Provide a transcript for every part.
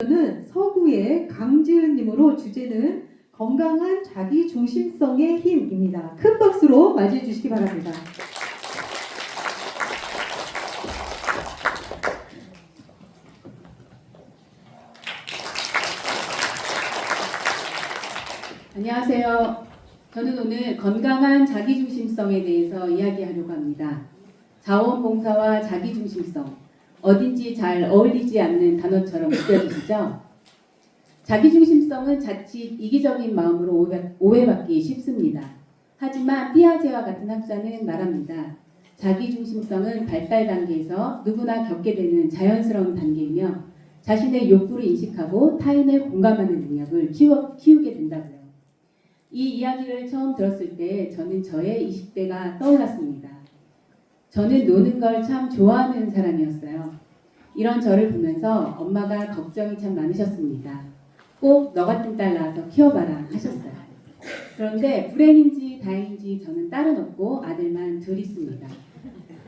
는 서구의 강지은님으로 주제는 건강한 자기중심성의 힘입니다. 큰 박수로 맞이해 주시기 바랍니다. 안녕하세요. 저는 오늘 건강한 자기중심성에 대해서 이야기하려고 합니다. 자원봉사와 자기중심성, 어딘지 잘 어울리지 않는 단어처럼 느껴지시죠? 자기중심성은 자칫 이기적인 마음으로 오해받기 쉽습니다. 하지만 피아제와 같은 학자는 말합니다. 자기중심성은 발달 단계에서 누구나 겪게 되는 자연스러운 단계이며 자신의 욕구를 인식하고 타인을 공감하는 능력을 키우게 된다고요. 이 이야기를 처음 들었을 때 저는 저의 20대가 떠올랐습니다. 저는 노는 걸 참 좋아하는 사람이었어요. 이런 저를 보면서 엄마가 걱정이 참 많으셨습니다. 꼭 너 같은 딸 낳아서 키워봐라 하셨어요. 그런데 불행인지 다행인지 저는 딸은 없고 아들만 둘 있습니다.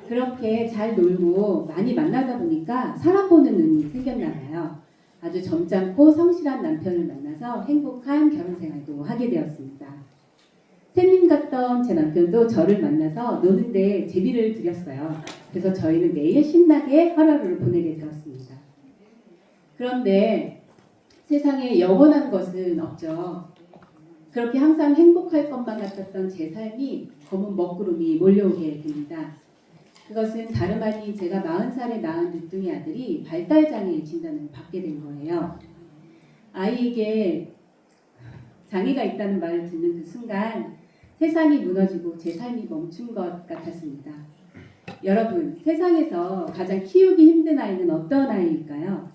그렇게 잘 놀고 많이 만나다 보니까 사람 보는 눈이 생겼나 봐요. 아주 점잖고 성실한 남편을 만나서 행복한 결혼 생활도 하게 되었습니다. 샌님 같던 제 남편도 저를 만나서 노는데 제비를 드렸어요. 그래서 저희는 매일 신나게 하루를 보내게 되었습니다. 그런데 세상에 영원한 것은 없죠. 그렇게 항상 행복할 것만 같았던 제 삶이 검은 먹구름이 몰려오게 됩니다. 그것은 다름 아닌 제가 40살에 낳은 늦둥이 아들이 발달장애 진단을 받게 된 거예요. 아이에게 장애가 있다는 말을 듣는 그 순간 세상이 무너지고 제 삶이 멈춘 것 같았습니다. 여러분, 세상에서 가장 키우기 힘든 아이는 어떤 아이일까요?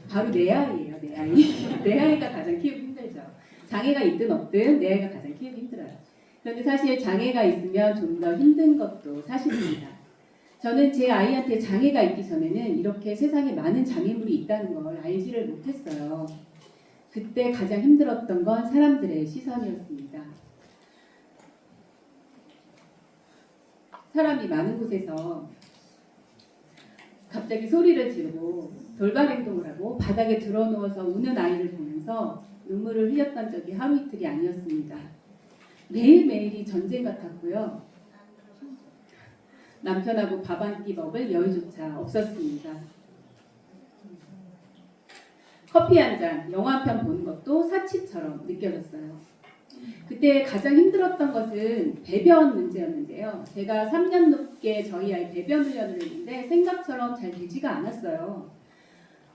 바로 내 아이예요, 내 아이. 내 아이가 가장 키우기 힘들죠. 장애가 있든 없든 내 아이가 가장 키우기 힘들어요. 그런데 사실 장애가 있으면 좀 더 힘든 것도 사실입니다. 저는 제 아이한테 장애가 있기 전에는 이렇게 세상에 많은 장애물이 있다는 걸 알지를 못했어요. 그때 가장 힘들었던 건 사람들의 시선이었습니다. 사람이 많은 곳에서 갑자기 소리를 지르고 돌발 행동을 하고 바닥에 드러누워서 우는 아이를 보면서 눈물을 흘렸던 적이 하루 이틀이 아니었습니다. 매일매일이 전쟁 같았고요. 남편하고 밥 한 끼 먹을 여유조차 없었습니다. 커피 한 잔, 영화 한 편 보는 것도 사치처럼 느껴졌어요. 그때 가장 힘들었던 것은 배변 문제였는데요. 제가 3년 넘게 저희 아이 배변 훈련을 했는데 생각처럼 잘 되지가 않았어요.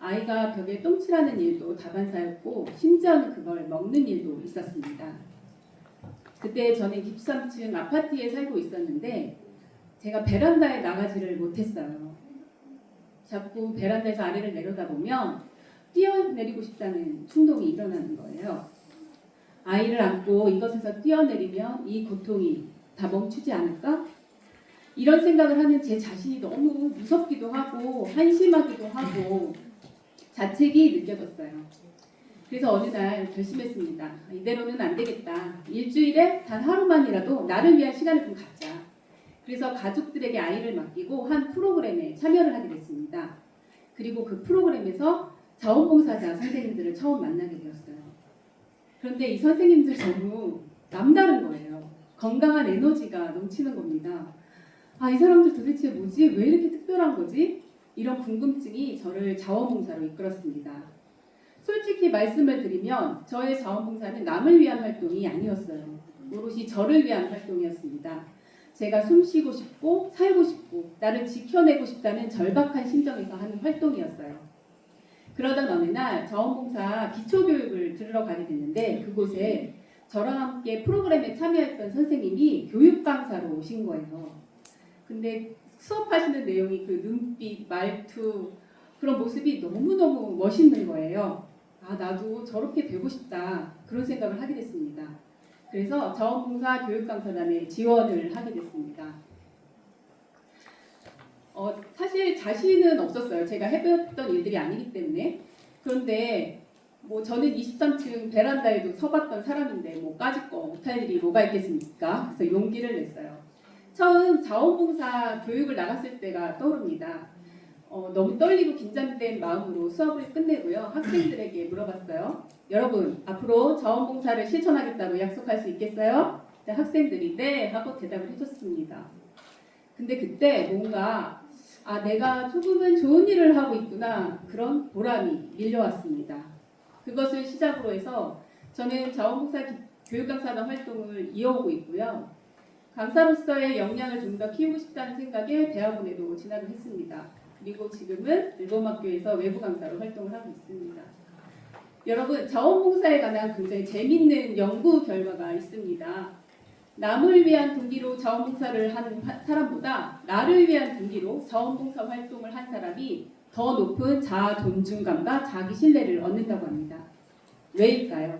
아이가 벽에 똥칠하는 일도 다반사였고 심지어는 그걸 먹는 일도 있었습니다. 그때 저는 23층 아파트에 살고 있었는데 제가 베란다에 나가지를 못했어요. 자꾸 베란다에서 아래를 내려다보면 뛰어내리고 싶다는 충동이 일어나는 거예요. 아이를 안고 이것에서 뛰어내리면 이 고통이 다 멈추지 않을까? 이런 생각을 하는 제 자신이 너무 무섭기도 하고 한심하기도 하고 자책이 느껴졌어요. 그래서 어느 날 결심했습니다. 이대로는 안 되겠다. 일주일에 단 하루만이라도 나를 위한 시간을 좀 갖자. 그래서 가족들에게 아이를 맡기고 한 프로그램에 참여를 하게 됐습니다. 그리고 그 프로그램에서 자원봉사자 선생님들을 처음 만나게 되었어요. 그런데 이 선생님들 너무 남다른 거예요. 건강한 에너지가 넘치는 겁니다. 아, 이 사람들 도대체 뭐지? 왜 이렇게 특별한 거지? 이런 궁금증이 저를 자원봉사로 이끌었습니다. 솔직히 말씀을 드리면 저의 자원봉사는 남을 위한 활동이 아니었어요. 오롯이 저를 위한 활동이었습니다. 제가 숨쉬고 싶고 살고 싶고 나를 지켜내고 싶다는 절박한 심정에서 하는 활동이었어요. 그러던 어느 날 자원봉사 기초교육을 들으러 가게 됐는데 그곳에 저랑 함께 프로그램에 참여했던 선생님이 교육 강사로 오신 거예요. 근데 수업하시는 내용이 그 눈빛, 말투 그런 모습이 너무너무 멋있는 거예요. 아, 나도 저렇게 되고 싶다. 그런 생각을 하게 됐습니다. 그래서 자원봉사 교육강사단에 지원을 하게 됐습니다. 사실 자신은 없었어요. 제가 해봤던 일들이 아니기 때문에. 그런데 뭐 저는 23층 베란다에도 서봤던 사람인데 뭐 까짓 거 못할 일이 뭐가 있겠습니까? 그래서 용기를 냈어요. 처음 자원봉사 교육을 나갔을 때가 떠오릅니다. 너무 떨리고 긴장된 마음으로 수업을 끝내고요. 학생들에게 물어봤어요. 여러분, 앞으로 자원봉사를 실천하겠다고 약속할 수 있겠어요? 네, 학생들이 네 하고 대답을 해줬습니다. 근데 그때 뭔가 내가 조금은 좋은 일을 하고 있구나 그런 보람이 밀려왔습니다. 그것을 시작으로 해서 저는 자원봉사 교육강사단 활동을 이어오고 있고요. 강사로서의 역량을 좀 더 키우고 싶다는 생각에 대학원에도 진학을 했습니다. 그리고 지금은 일본학교에서 외부 강사로 활동을 하고 있습니다. 여러분, 자원봉사에 관한 굉장히 재밌는 연구 결과가 있습니다. 남을 위한 동기로 자원봉사를 하는 사람보다 나를 위한 동기로 자원봉사 활동을 한 사람이 더 높은 자아 존중감과 자기 신뢰를 얻는다고 합니다. 왜일까요?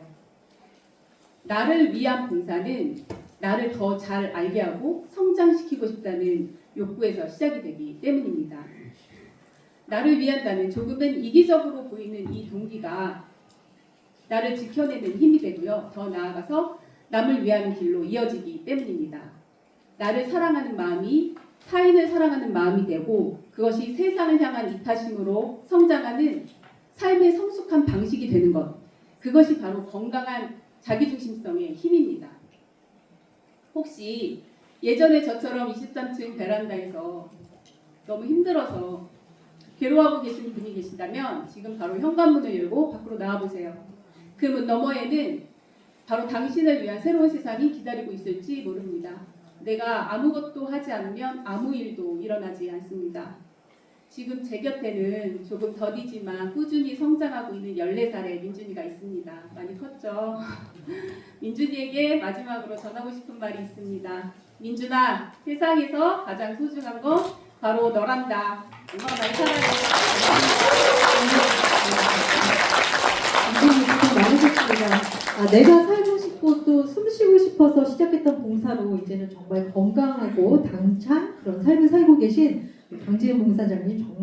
나를 위한 봉사는 나를 더 잘 알게 하고 성장시키고 싶다는 욕구에서 시작이 되기 때문입니다. 나를 위한다는 조금은 이기적으로 보이는 이 동기가 나를 지켜내는 힘이 되고요. 더 나아가서 남을 위한 길로 이어지기 때문입니다. 나를 사랑하는 마음이 타인을 사랑하는 마음이 되고 그것이 세상을 향한 이타심으로 성장하는 삶의 성숙한 방식이 되는 것. 그것이 바로 건강한 자기중심성의 힘입니다. 혹시 예전에 저처럼 23층 베란다에서 너무 힘들어서 괴로워하고 계신 분이 계신다면 지금 바로 현관문을 열고 밖으로 나와보세요. 그 문 너머에는 바로 당신을 위한 새로운 세상이 기다리고 있을지 모릅니다. 내가 아무것도 하지 않으면 아무 일도 일어나지 않습니다. 지금 제 곁에는 조금 더디지만 꾸준히 성장하고 있는 14살의 민준이가 있습니다. 많이 컸죠? 민준이에게 마지막으로 전하고 싶은 말이 있습니다. 민준아, 세상에서 가장 소중한 건 바로 너란다. 얼마나 많이 살아요. 민준이 수고 많으셨습니다. 내가 살고 싶고 또 숨쉬고 싶어서 시작했던 봉사로 이제는 정말 건강하고 당찬 그런 삶을 살고 계신 강지은 봉사장님 정말